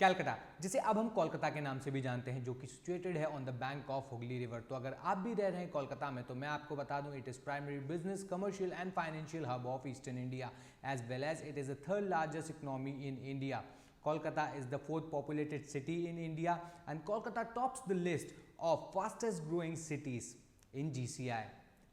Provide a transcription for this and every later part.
कैलकाटा, जिसे अब हम कोलकाता के नाम से भी जानते हैं, जो कि सिचुएटेड है on the bank of Hooghly river. तो अगर आप भी रह रहे हैं कोलकाता में, तो मैं आपको बता दूं, it is primary business, commercial and financial hub of eastern India, as well as it is the third largest economy in India. Kolkata is the fourth populated city in India, and Kolkata tops the list of fastest growing cities in GCI.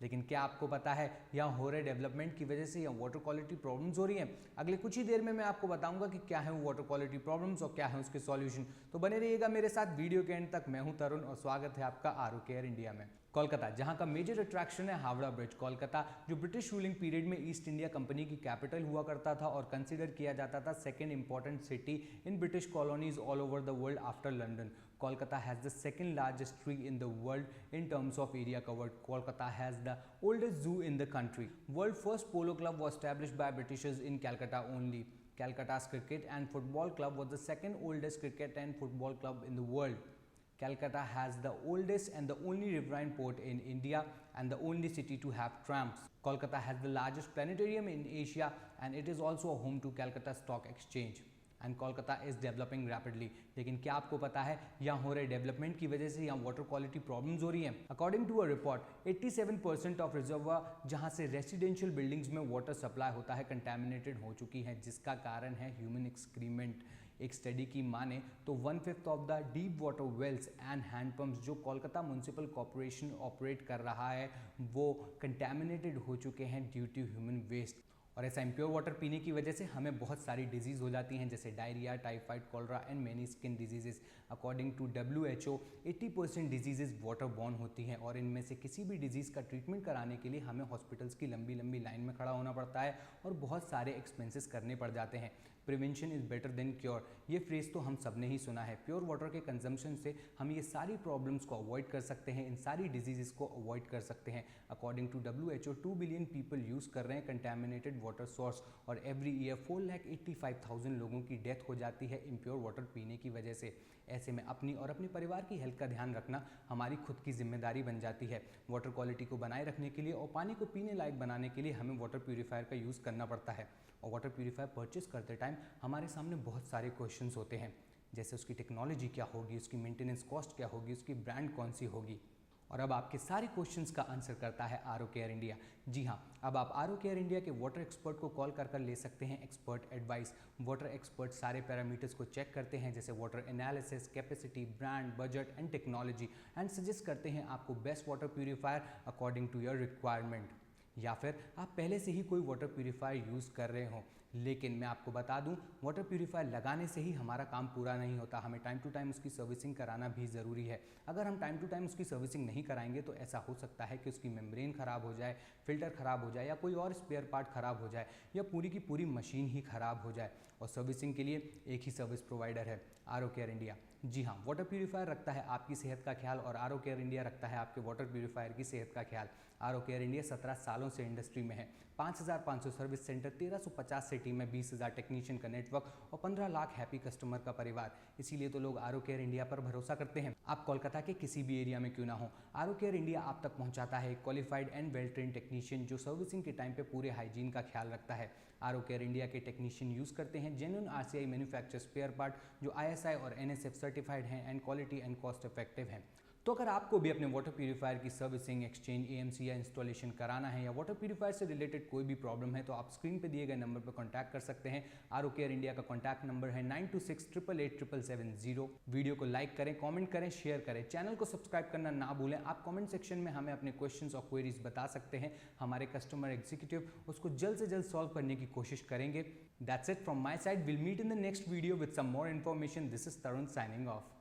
लेकिन क्या आपको पता है यहाँ हो रहे development की वजह से यहाँ वाटर क्वालिटी प्रॉब्लम्स हो रही हैं? अगले कुछ ही देर में मैं आपको बताऊंगा कि क्या है वो वाटर क्वालिटी प्रॉब्लम्स और क्या है उसके सॉल्यूशन। तो बने रहिएगा मेरे साथ वीडियो के एंड तक। मैं हूं तरुण और स्वागत है आपका आरो केयर इंडिया में। कोलकाता, जहां का मेजर अट्रैक्शन है हावड़ा ब्रिज। कोलकाता जो ब्रिटिश रूलिंग पीरियड में ईस्ट इंडिया कंपनी की कैपिटल हुआ करता था और कंसिडर किया जाता था second important city in British colonies all over the world after London. Kolkata has the second largest tree in the world in terms of area covered. Kolkata has the oldest zoo in the country. World first polo club was established by Britishers in Calcutta only. Calcutta's cricket and football club was the second oldest cricket and football club in the world. Calcutta has the oldest and the only riverine port in India and the only city to have trams. Kolkata has the largest planetarium in Asia and it is also a home to Calcutta Stock Exchange. And Kolkata is developing rapidly. लेकिन क्या आपको पता है यहाँ हो रहे development की वजह से यहाँ वाटर क्वालिटी प्रॉब्लम्स हो रही हैं? According to a report 87% of reservoir जहाँ से रेसिडेंशियल बिल्डिंग्स में वाटर सप्लाई होता है कंटेमिनेटेड हो चुकी है, जिसका कारण है ह्यूमन एक्सक्रीमेंट. एक स्टडी की माने तो 1/5 of the deep water wells and handpumps जो कोलकाता म्युनिसिपल कॉर्पोरेशन ऑपरेट कर रहा है वो कंटेमिनेटेड हो चुके हैं ड्यू टू ह्यूमन वेस्ट. और ऐसा इम्प्योर वाटर पीने की वजह से हमें बहुत सारी डिजीज़ हो जाती हैं, जैसे diarrhoea, typhoid, cholera and many skin diseases. According to WHO 80% diseases water borne होती हैं और इनमें से किसी भी डिजीज़ का ट्रीटमेंट कराने के लिए हमें हॉस्पिटल्स की लंबी लंबी लाइन में खड़ा होना पड़ता है और बहुत सारे एक्सपेंसेस करने पड़ जाते हैं. Prevention is better than cure, ये फ्रेज तो हम सब ने ही सुना है. प्योर वाटर के कंजम्पशन से हम ये सारी प्रॉब्लम्स को अवॉइड कर सकते हैं, इन सारी डिजीज़ को अवॉइड कर सकते हैं. According to WHO 2 billion people use कर रहे हैं कंटेमिनेटेड वाटर सोर्स और एवरी ईयर 4,85,000 लोगों की डेथ हो जाती है इम्प्योर वाटर पीने की वजह से. ऐसे में अपनी और अपने परिवार की हेल्थ का ध्यान रखना हमारी खुद की जिम्मेदारी बन जाती है. वाटर क्वालिटी को बनाए रखने के लिए और पानी को पीने लायक बनाने के लिए हमें वाटर प्यूरीफायर का यूज़ करना पड़ता है. और वाटर प्यूरीफायर परचेस करते टाइम हमारे सामने बहुत सारे क्वेश्चंस होते हैं, जैसे उसकी टेक्नोलॉजी क्या होगी, उसकी मेंटेनेंस कॉस्ट क्या होगी, उसकी ब्रांड कौन सी होगी. और अब आपके सारे क्वेश्चंस का आंसर करता है आरो केयर इंडिया. जी हाँ, अब आप आरो केयर इंडिया के वाटर एक्सपर्ट को कॉल कर ले सकते हैं एक्सपर्ट एडवाइस. वाटर एक्सपर्ट सारे पैरामीटर्स को चेक करते हैं, जैसे water analysis, capacity, brand, budget and technology, and suggest करते हैं आपको best water purifier according to your requirement. या फिर आप पहले से ही कोई वाटर प्यूरीफायर यूज़ कर रहे हो. लेकिन मैं आपको बता दूं, वाटर प्यूरीफायर लगाने से ही हमारा काम पूरा नहीं होता, हमें टाइम टू टाइम उसकी सर्विसिंग कराना भी ज़रूरी है. अगर हम टाइम टू टाइम उसकी सर्विसिंग नहीं कराएंगे तो ऐसा हो सकता है कि उसकी मेम्ब्रेन ख़राब हो जाए, फिल्टर ख़राब हो जाए या कोई और स्पेयर पार्ट ख़राब हो जाए या पूरी की पूरी मशीन ही ख़राब हो जाए. और सर्विसिंग के लिए एक ही सर्विस प्रोवाइडर है, आरो केयर इंडिया. जी हाँ, वाटर प्यूरीफायर रखता है आपकी सेहत का ख्याल और आरो केयर इंडिया रखता है आपके वाटर प्यूरीफायर की सेहत का ख्याल. आरो केयर इंडिया 17 सालों से इंडस्ट्री में है. 5,500 सर्विस सेंटर, 1,350 सिटी में 20,000 टेक्नीशियन का नेटवर्क और 15 लाख हैप्पी कस्टमर का परिवार. इसीलिए तो लोग आरो केयर इंडिया पर भरोसा करते हैं. आप कोलकाता के किसी भी एरिया में क्यों ना हो, आरो केयर इंडिया आप तक पहुंचाता है qualified and well train technician जो सर्विसिंग के टाइम पे पूरे हाइजीन का ख्याल रखता है. आरो केयर इंडिया के टेक्नीशियन यूज़ करते हैं genuine RCI manufacture spare part जो ISI और NSF सर्टिफाइड हैं and quality and cost effective हैं. तो अगर आपको भी अपने वाटर प्यूरीफायर की सर्विसिंग, एक्सचेंज, AMC या इंस्टॉलेशन कराना है या वाटर प्यूरीफायर से रिलेटेड कोई भी प्रॉब्लम है तो आप स्क्रीन पे दिए गए नंबर पर कांटेक्ट कर सकते हैं. आरो केयर इंडिया का कांटेक्ट नंबर है 9268887770. वीडियो को लाइक करें, कमेंट करें, शेयर करें, चैनल को सब्सक्राइब करना ना भूलें. आप कमेंट सेक्शन में हमें अपने क्वेश्चंस और क्वेरीज बता सकते हैं. हमारे कस्टमर एग्जीक्यूटिव उसको जल्द से जल्द सॉल्व करने की कोशिश करेंगे. That's it from my side. Will meet in the next video with some more information. This is Tarun signing of.